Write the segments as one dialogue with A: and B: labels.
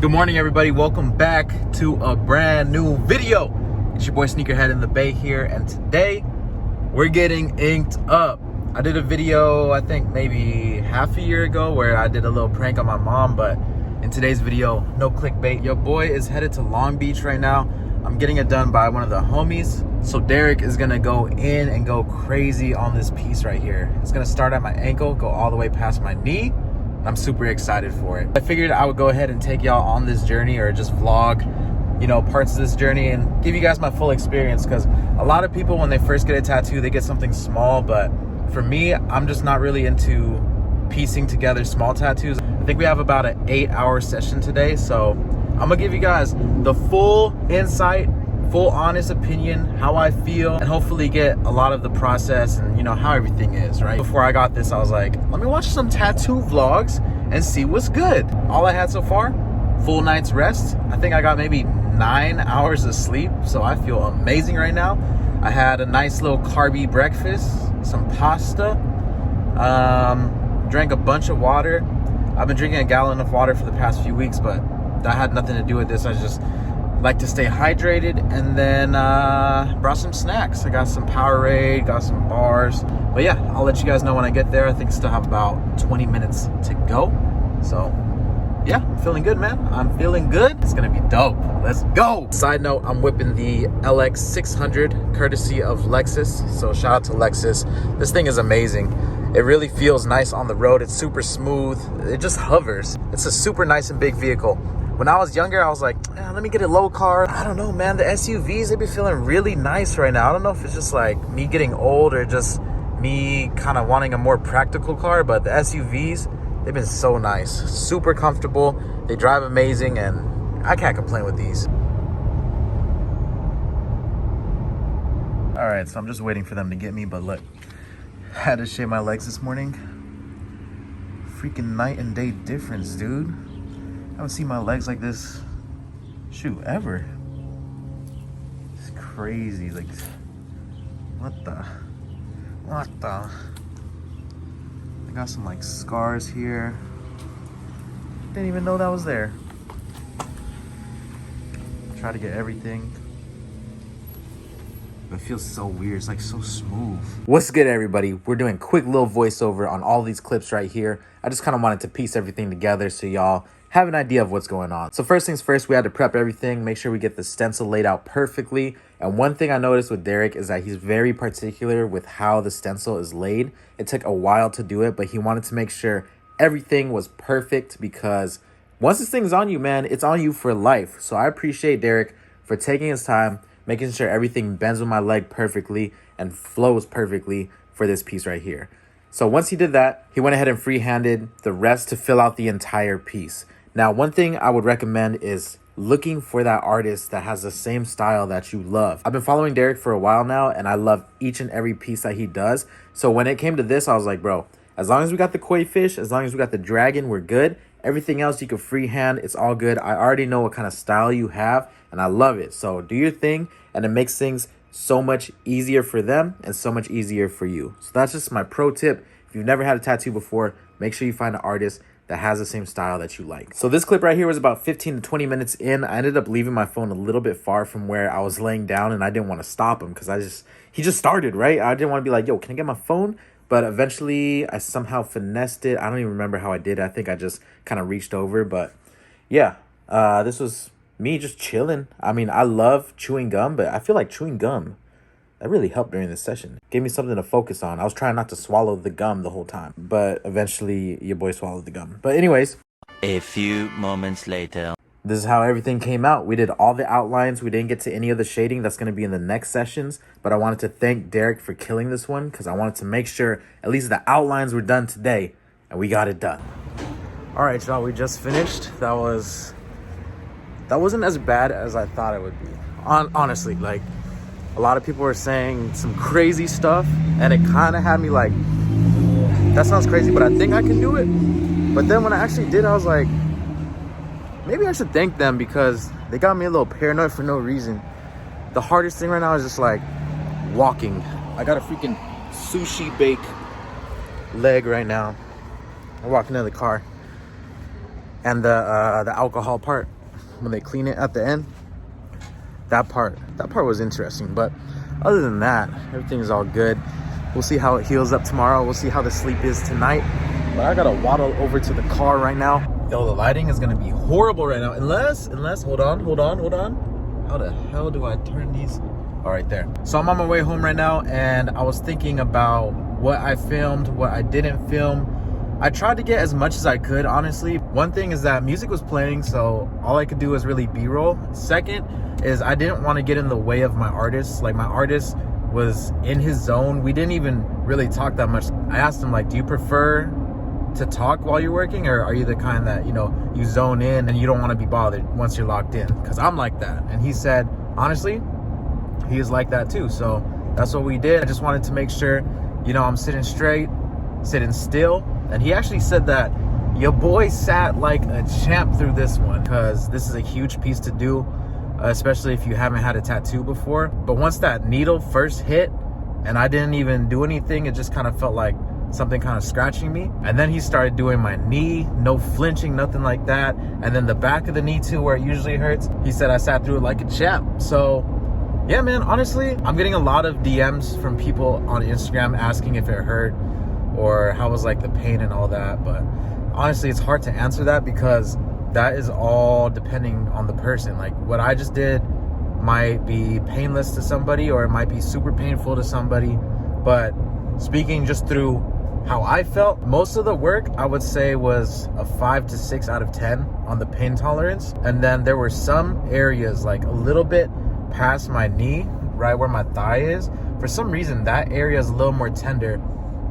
A: Good morning, everybody. Welcome back to a brand new video. It's your boy Sneakerhead in the Bay here, and today we're getting inked up. I did a video, I think maybe half a year ago, where I did a little prank on my mom, but in today's video, no clickbait. Your boy is headed to Long Beach right now. I'm getting it done by one of the homies. So Derek is gonna go in and go crazy on this piece right here. It's gonna start at my ankle, go all the way past my knee. I'm super excited for it. I figured I would go ahead and take y'all on this journey, or just vlog, you know, parts of this journey and give you guys my full experience, because a lot of people, when they first get a tattoo, they get something small, but for me, I'm just not really into piecing together small tattoos. I think we have about an 8-hour session today, so I'm gonna give you guys the full insight, full honest opinion, how I feel, and hopefully get a lot of the process and, you know, how everything is, right? Before I got this, I was like, let me watch some tattoo vlogs and see what's good. All I had so far, full night's rest. I think I got maybe 9 hours of sleep, so I feel amazing right now. I had a nice little carby breakfast, some pasta, drank a bunch of water. I've been drinking a gallon of water for the past few weeks, but that had nothing to do with this. I just like to stay hydrated, and then brought some snacks. I got some Powerade, got some bars, but yeah, I'll let you guys know when I get there. I think I still have about 20 minutes to go, so yeah, I'm feeling good, man. I'm feeling good. It's gonna be dope. Let's go. Side note, I'm whipping the LX 600 courtesy of Lexus, so shout out to Lexus. This thing is amazing. It really feels nice on the road. It's super smooth. It just hovers. It's a super nice and big vehicle. When I was younger, I was like, let me get a low car. I don't know, man. The SUVs, they be feeling really nice right now. I don't know if it's just like me getting old or just me kind of wanting a more practical car, but the SUVs, they've been so nice. Super comfortable. They drive amazing, and I can't complain with these. All right, so I'm just waiting for them to get me, but look, I had to shave my legs this morning. Freaking night and day difference, dude. I haven't seen my legs like this, shoot, ever. It's crazy, like, what the? I got some like scars here. Didn't even know that was there. Try to get everything. It feels so weird. It's like so smooth. What's good, everybody? We're doing a quick little voiceover on all these clips right here. I just kind of wanted to piece everything together so y'all have an idea of what's going on. So first things first, we had to prep everything, make sure we get the stencil laid out perfectly. And one thing I noticed with Derek is that he's very particular with how the stencil is laid. It took a while to do it, but he wanted to make sure everything was perfect, because once this thing's on you, man, it's on you for life. So I appreciate Derek for taking his time, making sure everything bends with my leg perfectly and flows perfectly for this piece right here. So once he did that, he went ahead and freehanded the rest to fill out the entire piece. Now, one thing I would recommend is looking for that artist that has the same style that you love. I've been following Derek for a while now, and I love each and every piece that he does. So when it came to this, I was like, bro, as long as we got the koi fish, as long as we got the dragon, we're good. Everything else you can freehand, it's all good. I already know what kind of style you have, and I love it. So do your thing, and it makes things so much easier for them and so much easier for you. So that's just my pro tip. If you've never had a tattoo before, make sure you find an artist that has the same style that you like. So this clip right here was about 15 to 20 minutes in. I ended up leaving my phone a little bit far from where I was laying down, and I didn't want to stop him because he just started, right? I didn't want to be like, yo, can I get my phone? But eventually I somehow finessed it. I don't even remember how I did it. I think I just kind of reached over, but yeah, this was me just chilling. I mean, I love chewing gum, but I feel like chewing gum, that really helped during this session. Gave me something to focus on. I was trying not to swallow the gum the whole time, but eventually your boy swallowed the gum. But anyways,
B: a few moments later,
A: this is how everything came out. We did all the outlines. We didn't get to any of the shading. That's going to be in the next sessions, but I wanted to thank Derek for killing this one, because I wanted to make sure at least the outlines were done today, and we got it done. All right, y'all, we just finished. That wasn't as bad as I thought it would be. Honestly, like, a lot of people were saying some crazy stuff, and it kind of had me like, that sounds crazy, but I think I can do it. But then when I actually did, I was like, maybe I should thank them, because they got me a little paranoid for no reason. The hardest thing right now is just like walking. I got a freaking sushi bake leg right now. I'm walking to the car. and the alcohol part when they clean it at the end. That part was interesting, but other than that, everything is all good. We'll see how it heals up tomorrow. We'll see how the sleep is tonight. But I gotta waddle over to the car right now. Yo, the lighting is gonna be horrible right now, unless hold on. How the hell do I turn these? All right, there. So I'm on my way home right now, and I was thinking about what I filmed, what I didn't film. I tried to get as much as I could, honestly. One thing is that music was playing, so all I could do was really B-roll. Second is I didn't want to get in the way of my artist. Like, my artist was in his zone. We didn't even really talk that much. I asked him, like, do you prefer to talk while you're working, or are you the kind that, you know, you zone in and you don't want to be bothered once you're locked in? Because I'm like that. And he said, honestly, he is like that too. So that's what we did. I just wanted to make sure, you know, I'm sitting straight, sitting still. And he actually said that your boy sat like a champ through this one, because this is a huge piece to do, especially if you haven't had a tattoo before. But once that needle first hit and I didn't even do anything, it just kind of felt like something kind of scratching me. And then he started doing my knee, no flinching, nothing like that. And then the back of the knee too, where it usually hurts. He said I sat through it like a champ. So yeah, man, honestly, I'm getting a lot of DMs from people on Instagram asking if it hurt or how was like the pain and all that. But honestly, it's hard to answer that, because that is all depending on the person. Like, what I just did might be painless to somebody, or it might be super painful to somebody. But speaking just through how I felt, most of the work I would say was a 5 to 6 out of 10 on the pain tolerance. And then there were some areas like a little bit past my knee, right where my thigh is. For some reason, that area is a little more tender.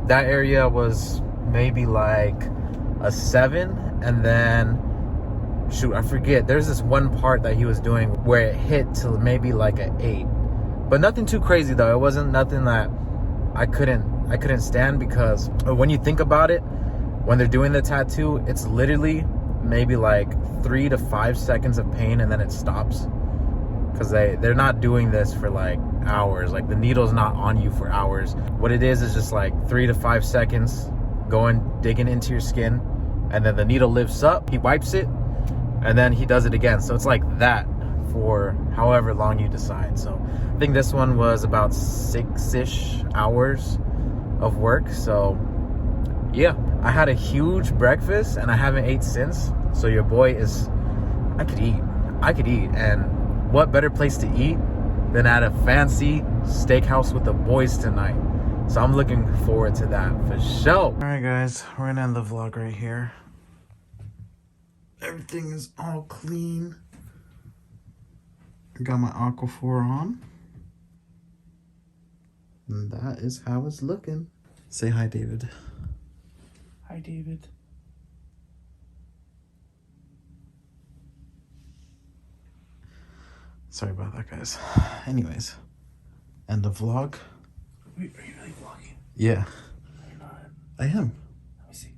A: That area was maybe like a 7. And then, shoot, I forget. There's this one part that he was doing where it hit to maybe like an 8. But nothing too crazy though. It wasn't nothing that I couldn't stand, because when you think about it, when they're doing the tattoo, it's literally maybe like 3 to 5 seconds of pain, and then it stops. Because they're not doing this for like hours. Like, the needle's not on you for hours. What it is just like 3 to 5 seconds digging into your skin, and then the needle lifts up, he wipes it, and then he does it again. So it's like that for however long you decide. So I think this one was about 6-ish hours of work. So yeah, I had a huge breakfast and I haven't ate since. So your boy is, I could eat. And what better place to eat than at a fancy steakhouse with the boys tonight. So I'm looking forward to that for sure. All right, guys, we're gonna end the vlog right here. Everything is all clean. I got my Aquaphor on. And that is how it's looking. Say hi, David. Hi, David. Sorry about that, guys. Anyways, end the vlog. Wait, are you really vlogging? Yeah. No, you're not. I am. Let me see.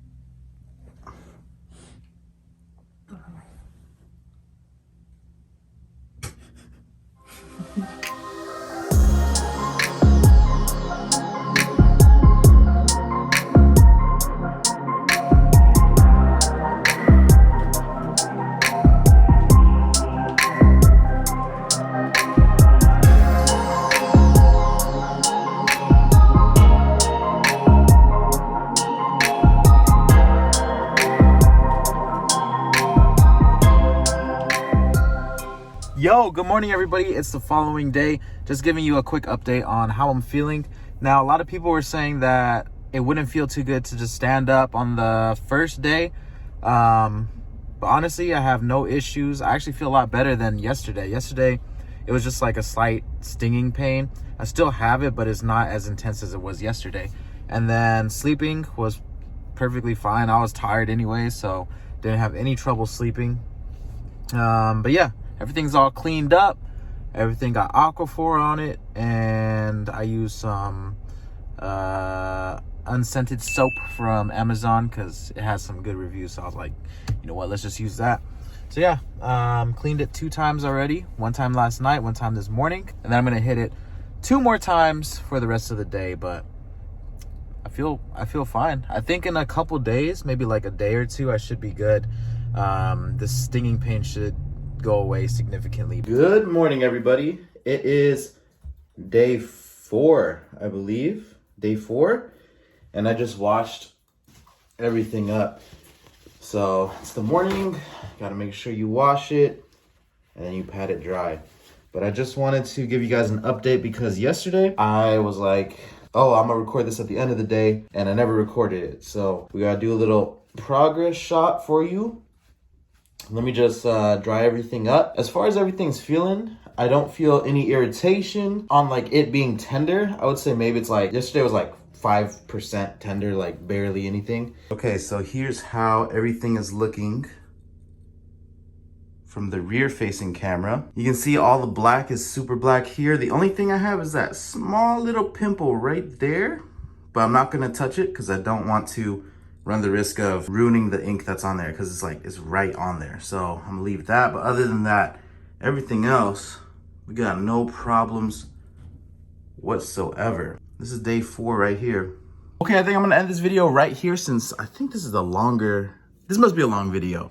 A: Yo, good morning, everybody. It's the following day. Just giving you a quick update on how I'm feeling. Now, a lot of people were saying that it wouldn't feel too good to just stand up on the first day. But honestly, I have no issues. I actually feel a lot better than yesterday. Yesterday, it was just like a slight stinging pain. I still have it, but it's not as intense as it was yesterday. And then sleeping was perfectly fine. I was tired anyway, so didn't have any trouble sleeping. But yeah. Everything's all cleaned up. Everything got Aquaphor on it. And I used some unscented soap from Amazon because it has some good reviews. So I was like, you know what, let's just use that. So yeah, cleaned it 2 times already. 1 time last night, 1 time this morning. And then I'm going to hit it 2 more times for the rest of the day. But I feel fine. I think in a couple days, maybe like a day or 2, I should be good. The stinging pain should go away significantly. Good morning, everybody. It is day 4, I believe. Day 4. And I just washed everything up. So it's the morning. Gotta make sure you wash it and then you pat it dry. But I just wanted to give you guys an update because yesterday I was like, oh, I'm gonna record this at the end of the day, and I never recorded it. So we gotta do a little progress shot for you. Let me just dry everything up. As far as everything's feeling, I don't feel any irritation on like it being tender. I would say maybe it's like, yesterday was like 5% tender, like barely anything. Okay, so here's how everything is looking from the rear facing camera. You can see all the black is super black here. The only thing I have is that small little pimple right there, but I'm not gonna touch it because I don't want to run the risk of ruining the ink that's on there because it's right on there. So I'm gonna leave that, but other than that, everything else, we got no problems whatsoever. This is day 4 right here. Okay, I think I'm gonna end this video right here since I think this must be a long video.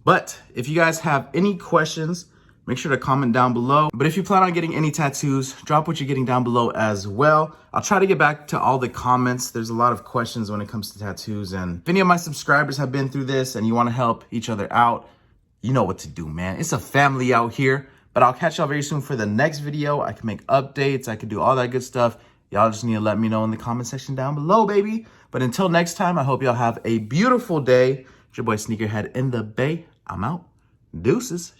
A: But if you guys have any questions, make sure to comment down below. But if you plan on getting any tattoos, drop what you're getting down below as well. I'll try to get back to all the comments. There's a lot of questions when it comes to tattoos. And if any of my subscribers have been through this and you want to help each other out, you know what to do, man. It's a family out here. But I'll catch y'all very soon for the next video. I can make updates. I can do all that good stuff. Y'all just need to let me know in the comment section down below, baby. But until next time, I hope y'all have a beautiful day. It's your boy Sneakerhead in the Bay. I'm out. Deuces.